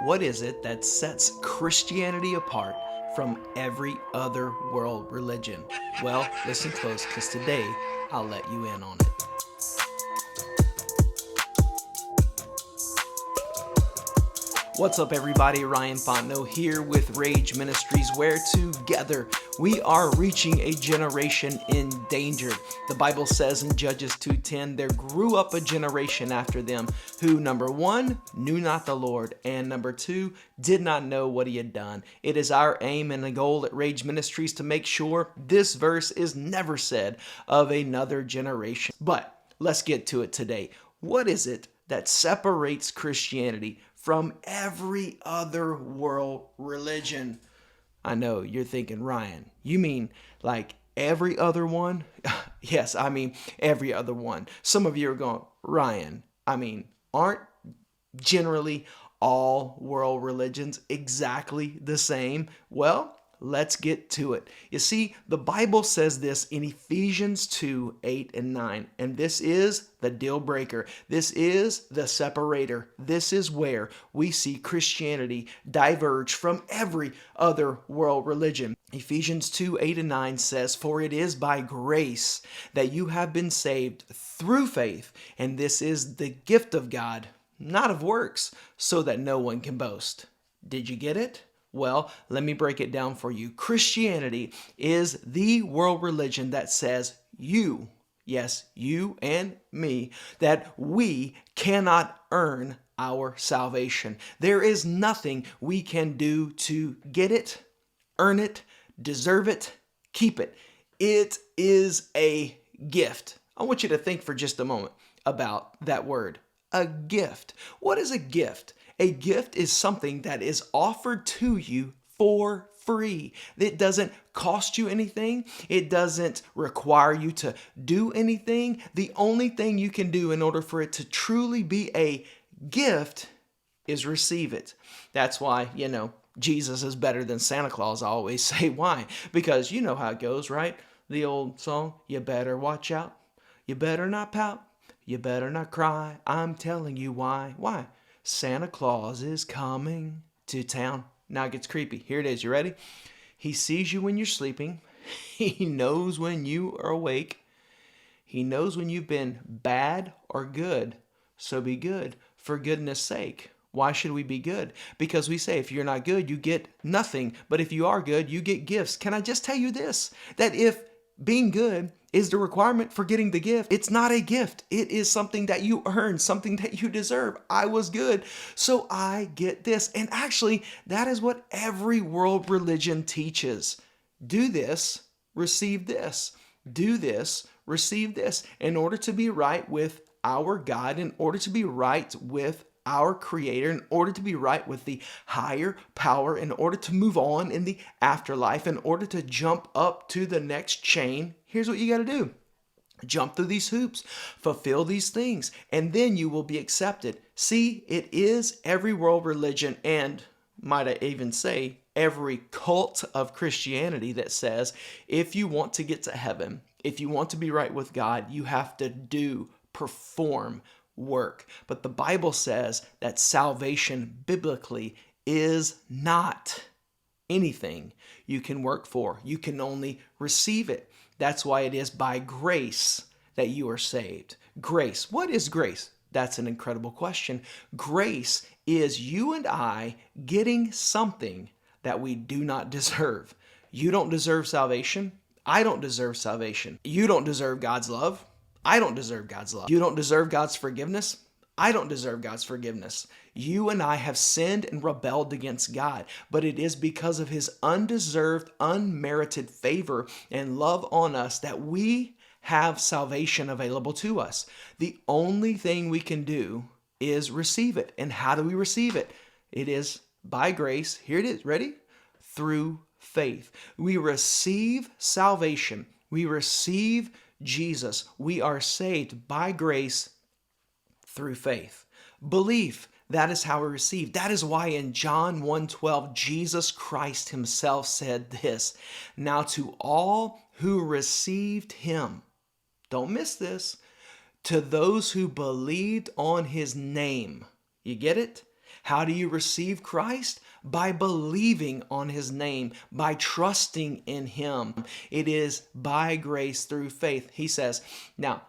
What is it that sets Christianity apart from every other world religion? Well, listen close because today I'll let you in on it. What's up, everybody? Ryan Fontenot here with Rage Ministries, where together we are reaching a generation in danger. The Bible says in Judges 2:10, there grew up a generation after them who, number one, knew not the Lord, and number two, did not know what he had done. It is our aim and the goal at Rage Ministries to make sure this verse is never said of another generation. But let's get to it today. What is it that separates Christianity from every other world religion? I know you're thinking, Ryan, you mean like every other one? Yes, I mean every other one. Some of you are going, Ryan, aren't generally all world religions exactly the same? Well, let's get to it. You see, the Bible says this in Ephesians 2:8-9, and this is the deal breaker. This is the separator. This is where we see Christianity diverge from every other world religion. Ephesians 2:8-9 says, "For it is by grace that you have been saved through faith, and this is the gift of God, not of works, so that no one can boast." Did you get it? Well, let me break it down for you. Christianity is the world religion that says you, yes, you and me, that we cannot earn our salvation. There is nothing we can do to get it, earn it, deserve it, keep it. It is a gift. I want you to think for just a moment about that word, a gift. What is a gift? A gift is something that is offered to you for free. It doesn't cost you anything. It doesn't require you to do anything. The only thing you can do in order for it to truly be a gift is receive it. That's why, Jesus is better than Santa Claus. I always say. Why? Because you know how it goes, right? The old song, you better watch out. You better not pout. You better not cry. I'm telling you why. Why? Santa Claus is coming to town. Now it gets creepy. Here it is. You ready? He sees you when you're sleeping. He knows when you are awake. He knows when you've been bad or good. So be good for goodness sake. Why should we be good? Because we say if you're not good, you get nothing. But if you are good, you get gifts. Can I just tell you this? That if being good is the requirement for getting the gift, it's not a gift. It is something that you earn, something that you deserve. I was good, so I get this. And actually, that is what every world religion teaches. Do this, receive this. Do this, receive this. In order to be right with our God, in order to be right with our Creator, in order to be right with the higher power, in order to move on in the afterlife, in order to jump up to the next chain, here's what you got to do. Jump through these hoops, fulfill these things, and then you will be accepted. See, it is every world religion, and might I even say, every cult of Christianity that says if you want to get to heaven, if you want to be right with God, you have to perform work. But the Bible says that salvation biblically is not anything you can work for. You can only receive it. That's why it is by grace that you are saved. Grace. What is grace? That's an incredible question. Grace is you and I getting something that we do not deserve. You don't deserve salvation. I don't deserve salvation. You don't deserve God's love. I don't deserve God's love. You don't deserve God's forgiveness. I don't deserve God's forgiveness. You and I have sinned and rebelled against God, but it is because of his undeserved, unmerited favor and love on us that we have salvation available to us. The only thing we can do is receive it. And how do we receive it? It is by grace. Here it is. Ready? Through faith. We receive salvation. We receive Jesus. We are saved by grace through faith. Belief, that is how we receive. That is why in John 1:12, Jesus Christ himself said this, "Now to all who received him," don't miss this, "to those who believed on his name." You get it? How do you receive Christ? By believing on his name, by trusting in him. It is by grace through faith. He says, now,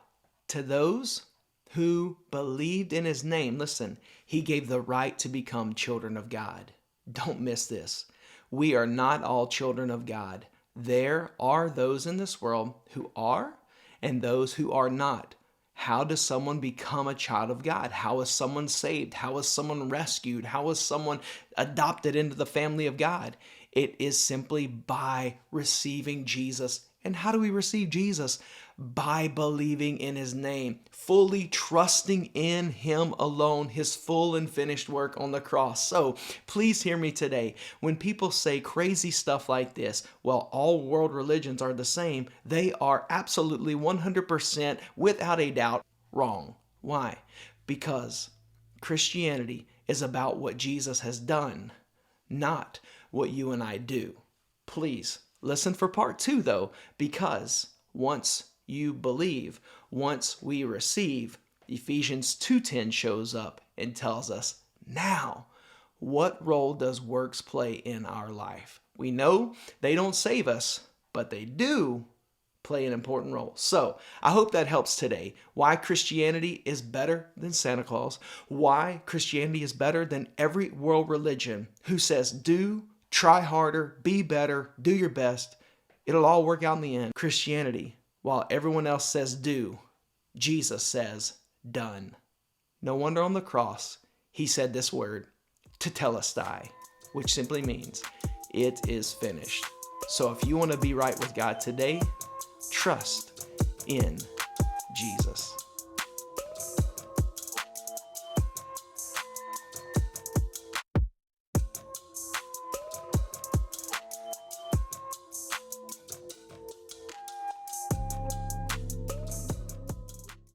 to those who believed in his name, listen, he gave the right to become children of God. Don't miss this. We are not all children of God. There are those in this world who are and those who are not. How does someone become a child of God? How is someone saved? How is someone rescued? How is someone adopted into the family of God? It is simply by receiving Jesus. And how do we receive Jesus? By believing in his name, fully trusting in him alone, his full and finished work on the cross. So please hear me today. When people say crazy stuff like this, well, all world religions are the same, they are absolutely 100% without a doubt wrong. Why? Because Christianity is about what Jesus has done, not what you and I do. Please listen for part 2 though, because once you believe, once we receive, Ephesians 2:10 shows up and tells us, now, what role does works play in our life? We know they don't save us, but they do play an important role. So I hope that helps today. Why Christianity is better than Santa Claus. Why Christianity is better than every world religion who says try harder, be better, do your best. It'll all work out in the end. Christianity, while everyone else says do, Jesus says done. No wonder on the cross, he said this word, tetelestai, which simply means it is finished. So if you want to be right with God today, trust in Jesus.